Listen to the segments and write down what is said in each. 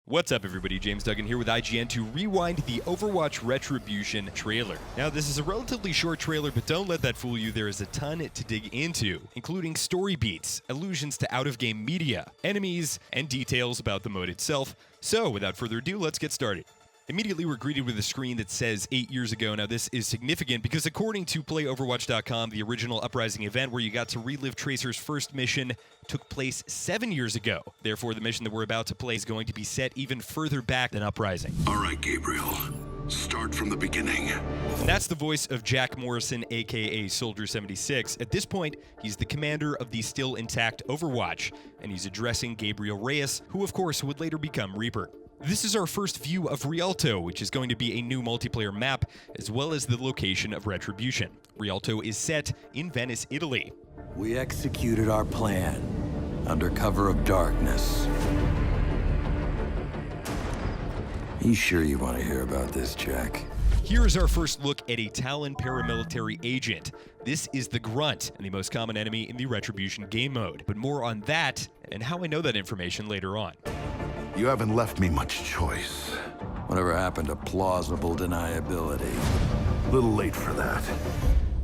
What's up everybody, James Duggan here with IGN to rewind the Overwatch Retribution trailer. Now this is a relatively short trailer, but don't let that fool you, there is a ton to dig into, including story beats, allusions to out-of-game media, enemies, and details about the mode itself. So without further ado, let's get started. Immediately we're greeted with a screen that says 8 years ago. Now this is significant because according to PlayOverwatch.com, the original Uprising event where you got to relive Tracer's first mission took place 7 years ago. Therefore, the mission that we're about to play is going to be set even further back than Uprising. All right, Gabriel. Start from the beginning. And that's the voice of Jack Morrison, aka Soldier 76. At this point, he's the commander of the still intact Overwatch, and he's addressing Gabriel Reyes, who of course would later become Reaper. This is our first view of Rialto, which is going to be a new multiplayer map, as well as the location of Retribution. Rialto is set in Venice, Italy. We executed our plan under cover of darkness. You sure you want to hear about this, Jack? Here is our first look at a Talon paramilitary agent. This is the Grunt, and the most common enemy in the Retribution game mode. But more on that, and how I know that information later on. You haven't left me much choice. Whatever happened to plausible deniability? Little late for that.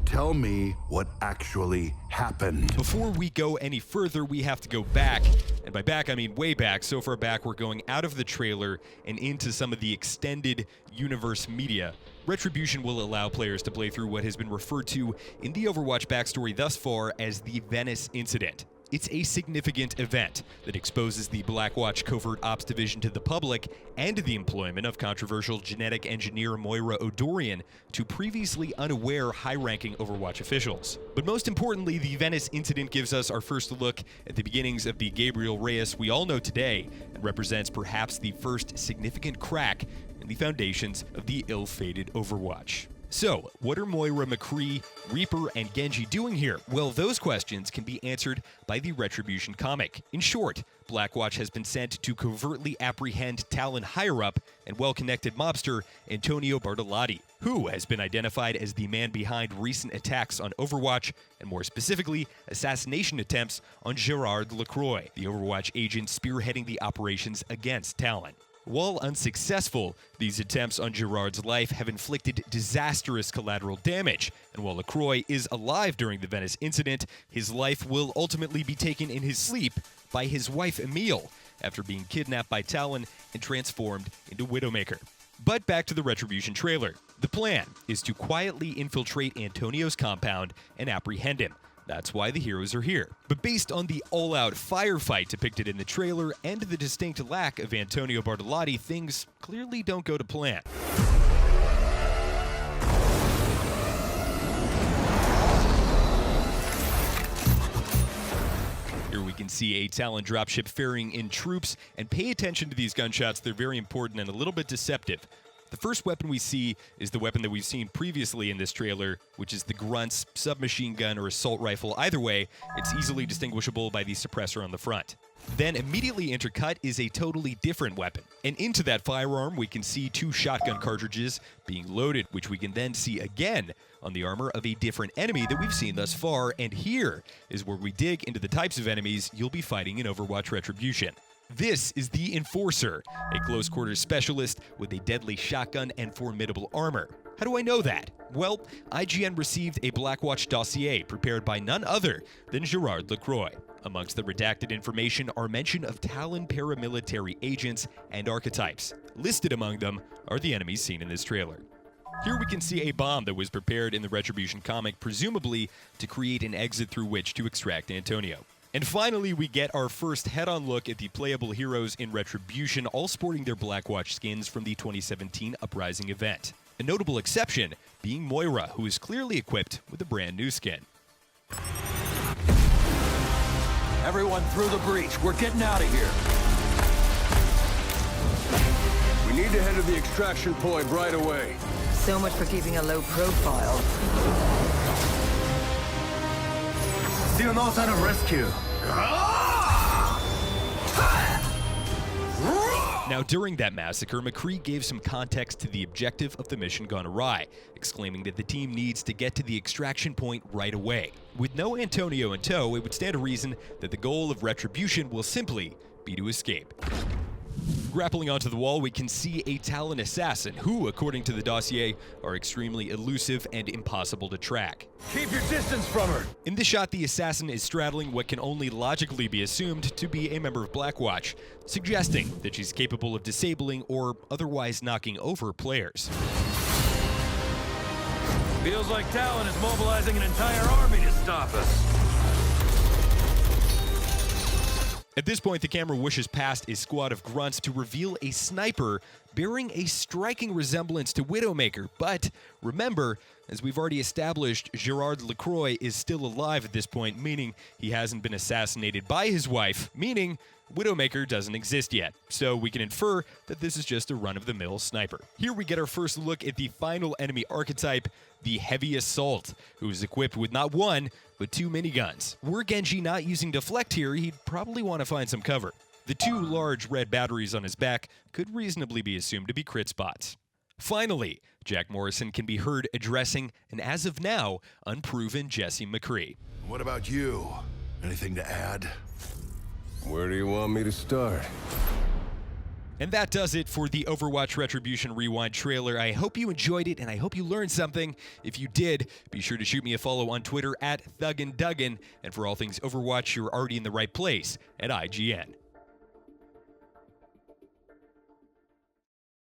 Tell me what actually happened. Before we go any further, we have to go back. And by back, I mean way back. So far back, we're going out of the trailer and into some of the extended universe media. Retribution will allow players to play through what has been referred to in the Overwatch backstory thus far as the Venice Incident. It's a significant event that exposes the Blackwatch Covert Ops Division to the public and the employment of controversial genetic engineer Moira O'Dorian to previously unaware high-ranking Overwatch officials. But most importantly, the Venice Incident gives us our first look at the beginnings of the Gabriel Reyes we all know today and represents perhaps the first significant crack in the foundations of the ill-fated Overwatch. So, what are Moira, McCree, Reaper, and Genji doing here? Well, those questions can be answered by the Retribution comic. In short, Blackwatch has been sent to covertly apprehend Talon higher-up and well-connected mobster Antonio Bartolotti, who has been identified as the man behind recent attacks on Overwatch, and more specifically, assassination attempts on Gerard Lacroix, the Overwatch agent spearheading the operations against Talon. While unsuccessful, these attempts on Gerard's life have inflicted disastrous collateral damage, and while Lacroix is alive during the Venice Incident, his life will ultimately be taken in his sleep by his wife Emile, after being kidnapped by Talon and transformed into Widowmaker. But back to the Retribution trailer. The plan is to quietly infiltrate Antonio's compound and apprehend him. That's why the heroes are here. But based on the all-out firefight depicted in the trailer and the distinct lack of Antonio Bartolotti, things clearly don't go to plan. Here we can see a Talon dropship ferrying in troops, and pay attention to these gunshots, they're very important and a little bit deceptive. The first weapon we see is the weapon that we've seen previously in this trailer, which is the Grunt's submachine gun or assault rifle. Either way, it's easily distinguishable by the suppressor on the front. Then immediately intercut is a totally different weapon. And into that firearm, we can see 2 shotgun cartridges being loaded, which we can then see again on the armor of a different enemy that we've seen thus far. And here is where we dig into the types of enemies you'll be fighting in Overwatch Retribution. This is the Enforcer, a close-quarters specialist with a deadly shotgun and formidable armor. How do I know that? Well, IGN received a Blackwatch dossier prepared by none other than Gerard Lacroix. Amongst the redacted information are mention of Talon paramilitary agents and archetypes. Listed among them are the enemies seen in this trailer. Here we can see a bomb that was prepared in the Retribution comic, presumably to create an exit through which to extract Antonio. And finally, we get our first head-on look at the playable heroes in Retribution, all sporting their Blackwatch skins from the 2017 Uprising event. A notable exception being Moira, who is clearly equipped with a brand new skin. Everyone through the breach. We're getting out of here. We need to head to the extraction point right away. So much for keeping a low profile. Still no sign of rescue. Now, during that massacre, McCree gave some context to the objective of the mission gone awry, exclaiming that the team needs to get to the extraction point right away. With no Antonio in tow, it would stand to reason that the goal of Retribution will simply be to escape. Grappling onto the wall, we can see a Talon assassin who, according to the dossier, are extremely elusive and impossible to track. Keep your distance from her! In this shot, the assassin is straddling what can only logically be assumed to be a member of Blackwatch, suggesting that she's capable of disabling or otherwise knocking over players. Feels like Talon is mobilizing an entire army to stop us. At this point, the camera whooshes past a squad of grunts to reveal a sniper bearing a striking resemblance to Widowmaker. But remember, as we've already established, Gerard Lacroix is still alive at this point, meaning he hasn't been assassinated by his wife, meaning Widowmaker doesn't exist yet. So we can infer that this is just a run-of-the-mill sniper. Here we get our first look at the final enemy archetype, the Heavy Assault, who is equipped with not one, but 2 miniguns. Were Genji not using Deflect here, he'd probably want to find some cover. The 2 large red batteries on his back could reasonably be assumed to be crit spots. Finally, Jack Morrison can be heard addressing an as of now unproven Jesse McCree. What about you? Anything to add? Where do you want me to start? And that does it for the Overwatch Retribution Rewind trailer. I hope you enjoyed it, and I hope you learned something. If you did, be sure to shoot me a follow on Twitter at ThugginDuggan. And for all things Overwatch, you're already in the right place at IGN.